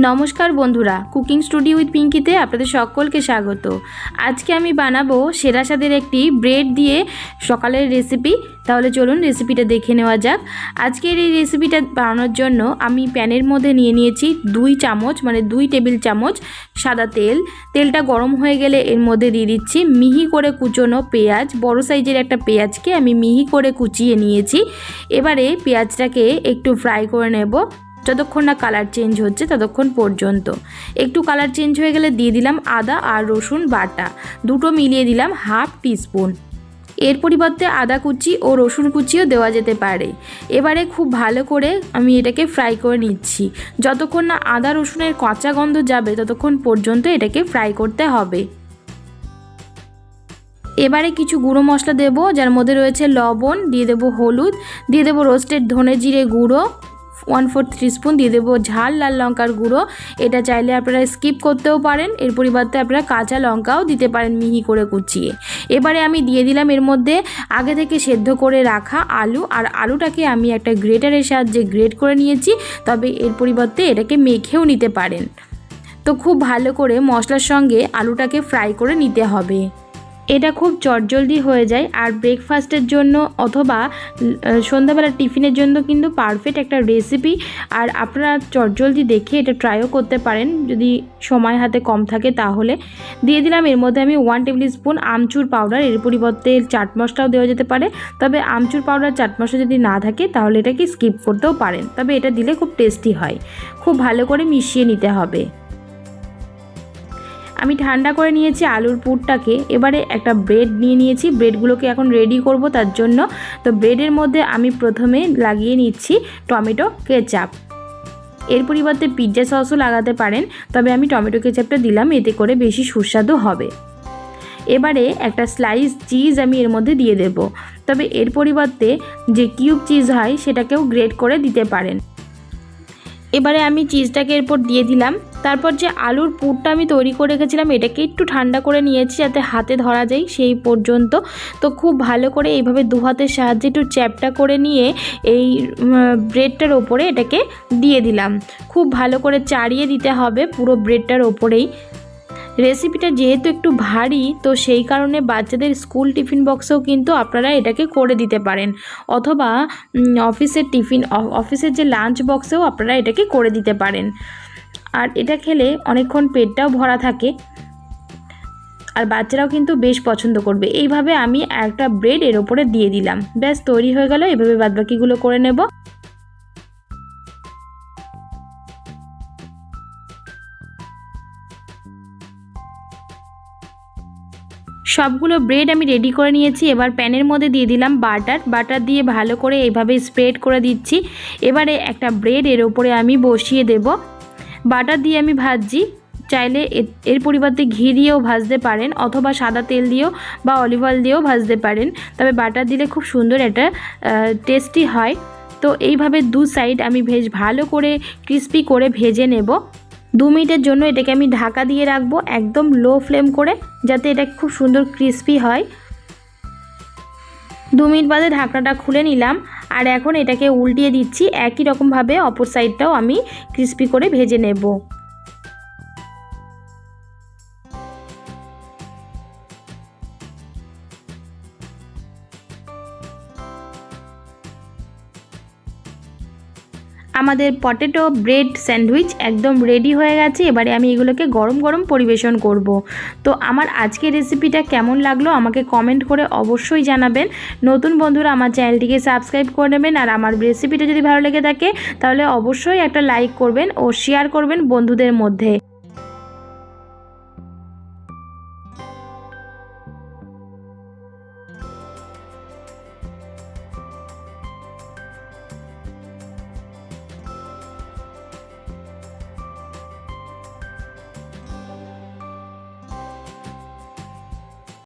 নমস্কার বন্ধুরা, cooking studio with পিঙ্কিতে আপনাদের সকলকে স্বাগত। আজকে আমি বানাবো সেরা স্বাদের একটি ব্রেড দিয়ে সকালের রেসিপি। তাহলে চলুন রেসিপিটা দেখে নেওয়া যাক। আজকের এই রেসিপিটা বানানোর জন্য আমি প্যানের মধ্যে নিয়ে নিয়েছি 2 টেবিল চামচ সাদা তেল। তেলটা গরম হয়ে গেলে এর মধ্যে দিয়ে দিচ্ছি মিহি করে কুচোনো পেঁয়াজ। বড় সাইজের একটা পেঁয়াজকে আমি মিহি করে কুচিয়ে নিয়েছি। এবারে পেঁয়াজটাকে একটু ফ্রাই করে নেব, যতক্ষণ না কালার চেঞ্জ হচ্ছে ততক্ষণ পর্যন্ত। একটু কালার চেঞ্জ হয়ে গেলে দিয়ে দিলাম আদা আর রসুন বাটা, দুটো মিলিয়ে দিলাম হাফ টিস্পুন। এর পরিবর্তে আদা কুচি ও রসুন কুচিও দেওয়া যেতে পারে। এবারে খুব ভালো করে আমি এটাকে ফ্রাই করে নিচ্ছি। যতক্ষণ না আদা রসুনের কাঁচা গন্ধ যাবে ততক্ষণ পর্যন্ত এটাকে ফ্রাই করতে হবে। এবারে কিছু গুঁড়ো মশলা দেব, যার মধ্যে রয়েছে লবণ, দিয়ে দেব হলুদ, দিয়ে দেব রোস্টেড ধনে জিরে গুঁড়ো 1/4 টিস্পুন, দিয়ে দেবো ঝাল লাল লঙ্কার গুঁড়ো। এটা চাইলে আপনারা স্কিপ করতেও পারেন, এর পরিবর্তে আপনারা কাঁচা লঙ্কাও দিতে পারেন মিহি করে কুচিয়ে। এবারে আমি দিয়ে দিলাম এর মধ্যে আগে থেকে সেদ্ধ করে রাখা আলু, আর আলুটাকে আমি একটা গ্রেটারের সাহায্যে গ্রেট করে নিয়েছি, তবে এর পরিবর্তে এটাকে মেখেও নিতে পারেন। তো খুব ভালো করে মশলার সঙ্গে আলুটাকে ফ্রাই করে নিতে হবে। এটা খুব চটজলদি হয়ে যায়, আর ব্রেকফাস্টের জন্য অথবা সন্ধ্যাবেলা টিফিনের জন্য কিন্তু পারফেক্ট একটা রেসিপি। আর আপনারা চটজলদি দেখে এটা ট্রাইও করতে পারেন যদি সময় হাতে কম থাকে তাহলে। দিয়ে দিলাম এর মধ্যে আমি 1 টেবিল স্পুন আমচুর পাউডার। এর পরিবর্তে চাট মশলাও দেওয়া যেতে পারে, তবে আমচুর পাউডার চাট মশলা যদি না থাকে তাহলে এটাকে স্কিপ করতেও পারেন, তবে এটা দিলে খুব টেস্টি হয়। খুব ভালো করে মিশিয়ে নিতে হবে। আমি ঠান্ডা করে নিয়েছি আলুর পুরটাকে। এবারে একটা ব্রেড নিয়ে নিয়েছি, ব্রেডগুলোকে এখন রেডি করব তার জন্য। তো ব্রেডের মধ্যে আমি প্রথমে লাগিয়ে নিচ্ছি টমেটো কেচাপ। এর পরিবর্তে পিৎজা সসও লাগাতে পারেন, তবে আমি টমেটো কেচাপটা দিলাম, এতে করে বেশি সুস্বাদু হবে। এবারে একটা স্লাইস চিজ আমি এর মধ্যে দিয়ে দেব, তবে এর পরিবর্তে যে কিউব চিজ হয় সেটাকেও গ্রেট করে দিতে পারেন। এবারে আমি চিজটাকে এরপর দিয়ে দিলাম। তারপর যে আলুর পুরটা আমি তৈরি করে রেখেছিলাম এটাকে একটু ঠান্ডা করে নিয়েছি যাতে হাতে ধরা যায় সেই পর্যন্ত। তো খুব ভালো করে এইভাবে দু হাতের সাহায্যে একটু চ্যাপটা করে নিয়ে এই ব্রেডটার ওপরে এটাকে দিয়ে দিলাম। খুব ভালো করে চাড়িয়ে দিতে হবে পুরো ব্রেডটার ওপরেই। রেসিপিটা যেহেতু একটু ভারী, তো সেই কারণে বাচ্চাদের স্কুল টিফিন বক্সেও কিন্তু আপনারা এটাকে করে দিতে পারেন, অথবা অফিসের যে লাঞ্চ বক্সেও আপনারা এটাকে করে দিতে পারেন। আর এটা খেলে অনেকক্ষণ পেটটাও ভরা থাকে, আর বাচ্চারাও কিন্তু বেশ পছন্দ করবে। এইভাবে আমি একটা ব্রেড এর ওপরে দিয়ে দিলাম, ব্যাস তৈরি হয়ে গেল। এভাবে বাদবাকিগুলো করে নেব। সবগুলো ব্রেড আমি রেডি করে নিয়েছি। এবার প্যানের মধ্যে দিয়ে দিলাম বাটার দিয়ে ভালো করে এইভাবে স্প্রেড করে দিচ্ছি। এবারে একটা ব্রেড এর ওপরে আমি বসিয়ে দেব। বাটার দিয়ে আমি ভাজছি, চাইলে এর পরিবর্তে ঘি দিয়েও ভাজতে পারেন, অথবা সাদা তেল দিয়েও বা অলিভ অয়েল দিয়েও ভাজতে পারেন, তবে বাটার দিলে খুব সুন্দর একটা টেস্টি হয়। তো এইভাবে দু সাইড আমি বেশ ভালো করে ক্রিস্পি করে ভেজে নেব। 2 মিনিটের জন্য এটাকে আমি ঢাকা দিয়ে রাখবো একদম লো ফ্লেম করে, যাতে এটা খুব সুন্দর ক্রিস্পি হয়। 2 মিনিট বাদে ঢাকনাটা খুলে নিলাম, আর এখন এটাকে উল্টিয়ে দিচ্ছি। একই রকমভাবে অপর সাইডটাও আমি ক্রিস্পি করে ভেজে নেব। আমাদের পটেটো ব্রেড স্যান্ডউইচ একদম রেডি হয়ে গেছে। এবারে আমি এগুলোকে গরম গরম পরিবেশন করব। তো আমার আজকের রেসিপিটা কেমন লাগলো আমাকে কমেন্ট করে অবশ্যই জানাবেন। নতুন বন্ধুরা আমার চ্যানেলটিকে সাবস্ক্রাইব করে নেবেন, আর আমার রেসিপিটা যদি ভালো লেগে থাকে তাহলে অবশ্যই একটা লাইক করবেন ও শেয়ার করবেন বন্ধুদের মধ্যে।